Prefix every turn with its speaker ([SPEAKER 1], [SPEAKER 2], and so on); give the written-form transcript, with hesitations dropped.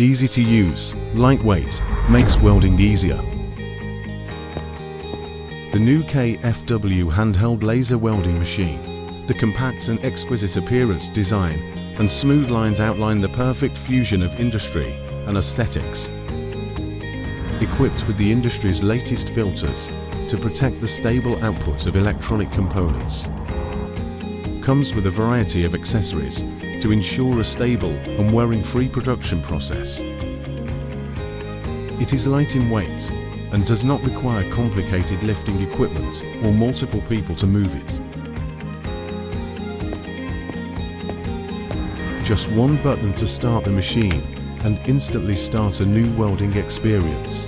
[SPEAKER 1] Easy to use, lightweight, makes welding easier. The new KFW handheld laser welding machine. The compact and exquisite appearance, design, and smooth lines outline the perfect fusion of industry and aesthetics. Equipped with the industry's latest filters to protect the stable output of electronic components. Comes with a variety of accessories to ensure a stable and wearing-free production process. It is light in weight and does not require complicated lifting equipment or multiple people to move it. Just one button to start the machine and instantly start a new welding experience.